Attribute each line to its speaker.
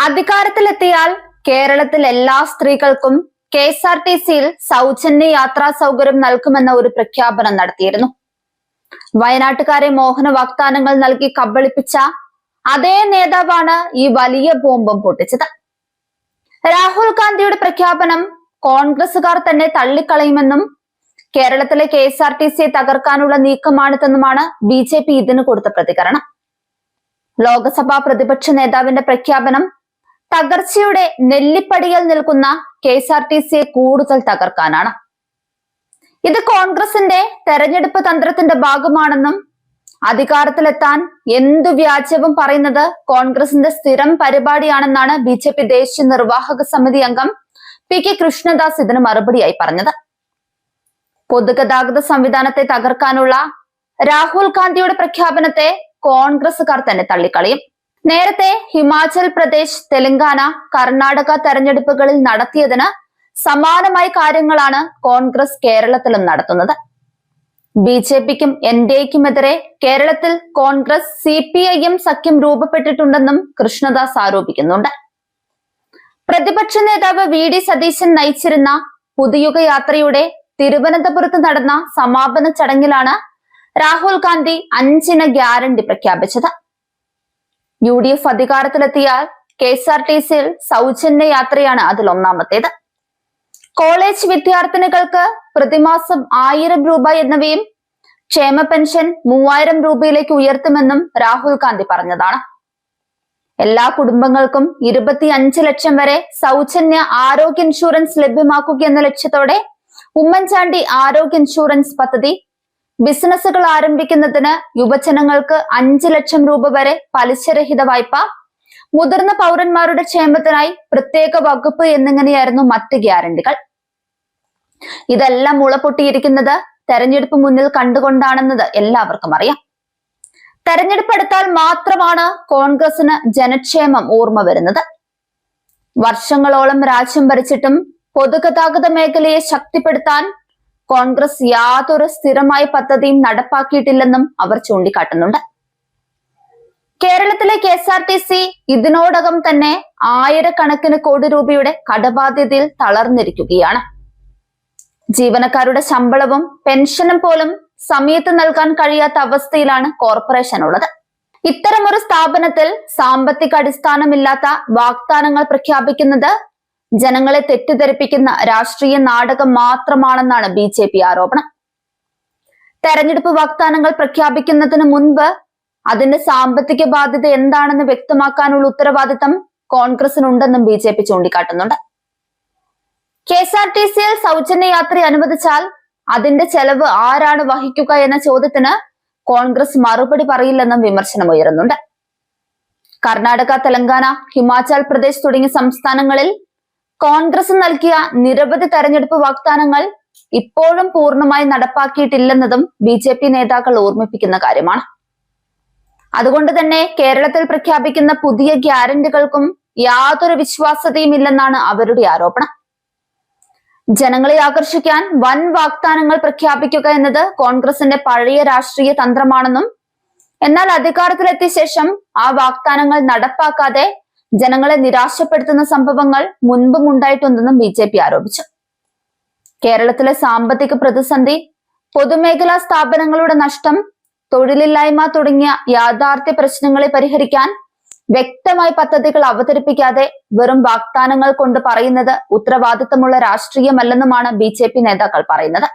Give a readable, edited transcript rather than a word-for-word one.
Speaker 1: അധികാരത്തിലെത്തിയാൽ കേരളത്തിൽ എല്ലാ സ്ത്രീകൾക്കും KSRTCയിൽ സൗജന്യ യാത്രാ സൗകര്യം നൽകുമെന്ന ഒരു പ്രഖ്യാപനം നടത്തിയിരുന്നു. വയനാട്ടുകാരെ മോഹന വാഗ്ദാനങ്ങൾ നൽകി കബളിപ്പിച്ച അതേ നേതാവാണ് ഈ വലിയ ബോംബും പൊട്ടിച്ചത്. രാഹുൽ ഗാന്ധിയുടെ പ്രഖ്യാപനം കോൺഗ്രസുകാർ തന്നെ തള്ളിക്കളയുമെന്നും കേരളത്തിലെ KSRTCയെ തകർക്കാനുള്ള നീക്കമാണിതെന്നുമാണ് BJP ഇതിന് കൊടുത്ത പ്രതികരണം. ലോക്സഭാ പ്രതിപക്ഷ നേതാവിന്റെ പ്രഖ്യാപനം തകർച്ചയുടെ നെല്ലിപ്പടിയിൽ നിൽക്കുന്ന KSRTCയെ കൂടുതൽ തകർക്കാനാണ്. ഇത് കോൺഗ്രസിന്റെ തെരഞ്ഞെടുപ്പ് തന്ത്രത്തിന്റെ ഭാഗമാണെന്നും അധികാരത്തിലെത്താൻ എന്തു വ്യാജവും പറയുന്നത് കോൺഗ്രസിന്റെ സ്ഥിരം പരിപാടിയാണെന്നാണ് BJP ദേശീയ നിർവാഹക സമിതി അംഗം PK കൃഷ്ണദാസ് ഇതിന് മറുപടിയായി പറഞ്ഞത്. പൊതുഗതാഗത സംവിധാനത്തെ തകർക്കാനുള്ള രാഹുൽ ഗാന്ധിയുടെ പ്രഖ്യാപനത്തെ കോൺഗ്രസുകാർ തന്നെ തള്ളിക്കളയും. നേരത്തെ ഹിമാചൽ പ്രദേശ്, തെലങ്കാന, കർണാടക തെരഞ്ഞെടുപ്പുകളിൽ നടത്തിയതിന് സമാനമായ കാര്യങ്ങളാണ് കോൺഗ്രസ് കേരളത്തിലും നടത്തുന്നത്. BJPക്കും NDAയ്ക്കുമെതിരെ കേരളത്തിൽ കോൺഗ്രസ് CPIM സഖ്യം രൂപപ്പെട്ടിട്ടുണ്ടെന്നും കൃഷ്ണദാസ് ആരോപിക്കുന്നുണ്ട്. പ്രതിപക്ഷ നേതാവ് VD സതീശൻ നയിച്ചിരുന്ന പുതുയുഗ യാത്രയുടെ തിരുവനന്തപുരത്ത് നടന്ന സമാപന ചടങ്ങിലാണ് രാഹുൽ ഗാന്ധി 5 ഗ്യാരണ്ടി പ്രഖ്യാപിച്ചത്. UDF അധികാരത്തിലെത്തിയാൽ KSRTCയിൽ സൗജന്യ യാത്രയാണ് അതിലൊന്നാമത്തേത്. കോളേജ് വിദ്യാർത്ഥിനികൾക്ക് പ്രതിമാസം 1000 രൂപ എന്നിവയും ക്ഷേമ പെൻഷൻ 3000 രൂപയിലേക്ക് ഉയർത്തുമെന്നും രാഹുൽ ഗാന്ധി പറഞ്ഞതാണ്. എല്ലാ കുടുംബങ്ങൾക്കും 25 ലക്ഷം വരെ സൗജന്യ ആരോഗ്യ ഇൻഷുറൻസ് ലഭ്യമാക്കുക എന്ന ലക്ഷ്യത്തോടെ ഉമ്മൻചാണ്ടി ആരോഗ്യ ഇൻഷുറൻസ് പദ്ധതി, ബിസിനസ്സുകൾ ആരംഭിക്കുന്നതിന് യുവജനങ്ങൾക്ക് 5 ലക്ഷം രൂപ വരെ പലിശരഹിത വായ്പ, മുതിർന്ന പൗരന്മാരുടെ ക്ഷേമത്തിനായി പ്രത്യേക വകുപ്പ് എന്നിങ്ങനെയായിരുന്നു മറ്റ് ഗ്യാരണ്ടികൾ. ഇതെല്ലാം മുളപൊട്ടിയിരിക്കുന്നത് തെരഞ്ഞെടുപ്പ് മുന്നിൽ കണ്ടുകൊണ്ടാണെന്നത് എല്ലാവർക്കും അറിയാം. തെരഞ്ഞെടുപ്പ് എടുത്താൽ മാത്രമാണ് കോൺഗ്രസിന് ജനക്ഷേമം ഓർമ്മ വരുന്നത്. വർഷങ്ങളോളം രാജ്യം ഭരിച്ചിട്ടും പൊതുഗതാഗത മേഖലയെ ശക്തിപ്പെടുത്താൻ കോൺഗ്രസ് യാതൊരു സ്ഥിരമായ പദ്ധതിയും നടപ്പാക്കിയിട്ടില്ലെന്നും അവർ ചൂണ്ടിക്കാട്ടുന്നുണ്ട്. കേരളത്തിലെ KSRTC ഇതിനോടകം തന്നെ 1000 കോടി രൂപയുടെ കടബാധ്യതയിൽ തളർന്നിരിക്കുകയാണ്. ജീവനക്കാരുടെ ശമ്പളവും പെൻഷനും പോലും സമയത്ത് നൽകാൻ കഴിയാത്ത അവസ്ഥയിലാണ് കോർപ്പറേഷൻ ഉള്ളത്. ഇത്തരമൊരു സ്ഥാപനത്തിൽ സാമ്പത്തിക അടിസ്ഥാനമില്ലാത്ത വാഗ്ദാനങ്ങൾ പ്രഖ്യാപിക്കുന്നത് ജനങ്ങളെ തെറ്റിദ്ധരിപ്പിക്കുന്ന രാഷ്ട്രീയ നാടകം മാത്രമാണെന്നാണ് BJP ആരോപണം. തെരഞ്ഞെടുപ്പ് വാഗ്ദാനങ്ങൾ പ്രഖ്യാപിക്കുന്നതിന് മുൻപ് അതിന്റെ സാമ്പത്തിക ബാധ്യത എന്താണെന്ന് വ്യക്തമാക്കാനുള്ള ഉത്തരവാദിത്തം കോൺഗ്രസിനുണ്ടെന്നും BJP ചൂണ്ടിക്കാട്ടുന്നുണ്ട്. KSRTCയിൽ സൗജന്യ യാത്ര അനുവദിച്ചാൽ അതിന്റെ ചെലവ് ആരാണ് വഹിക്കുക എന്ന ചോദ്യത്തിന് കോൺഗ്രസ് മറുപടി പറയില്ലെന്നും വിമർശനം ഉയരുന്നുണ്ട്. കർണാടക, തെലങ്കാന, ഹിമാചൽ പ്രദേശ് തുടങ്ങിയ സംസ്ഥാനങ്ങളിൽ കോൺഗ്രസ് നൽകിയ നിരവധി തെരഞ്ഞെടുപ്പ് വാഗ്ദാനങ്ങൾ ഇപ്പോഴും പൂർണ്ണമായി നടപ്പാക്കിയിട്ടില്ലെന്നതും BJP നേതാക്കൾ ഓർമ്മിപ്പിക്കുന്ന കാര്യമാണ്. അതുകൊണ്ട് തന്നെ കേരളത്തിൽ പ്രഖ്യാപിക്കുന്ന പുതിയ ഗ്യാരണ്ടികൾക്കും യാതൊരു വിശ്വാസ്യതയും ഇല്ലെന്നാണ് അവരുടെ ആരോപണം. ജനങ്ങളെ ആകർഷിക്കാൻ വൻ വാഗ്ദാനങ്ങൾ പ്രഖ്യാപിക്കുക എന്നത് കോൺഗ്രസിന്റെ പഴയ രാഷ്ട്രീയ തന്ത്രമാണെന്നും എന്നാൽ അധികാരത്തിലെത്തിയ ശേഷം ആ വാഗ്ദാനങ്ങൾ നടപ്പാക്കാതെ ജനങ്ങളെ നിരാശപ്പെടുത്തുന്ന സംഭവങ്ങൾ മുൻപും ഉണ്ടായിട്ടുണ്ടെന്നും BJP ആരോപിച്ചു. കേരളത്തിലെ സാമ്പത്തിക പ്രതിസന്ധി, പൊതുമേഖലാ സ്ഥാപനങ്ങളുടെ നഷ്ടം, തൊഴിലില്ലായ്മ തുടങ്ങിയ യാഥാർത്ഥ്യ പ്രശ്നങ്ങളെ പരിഹരിക്കാൻ വ്യക്തമായ പദ്ധതികൾ അവതരിപ്പിക്കാതെ വെറും വാഗ്ദാനങ്ങൾ കൊണ്ട് പറയുന്നത് ഉത്തരവാദിത്തമുള്ള രാഷ്ട്രീയമല്ലെന്നുമാണ് BJP നേതാക്കൾ പറയുന്നത്.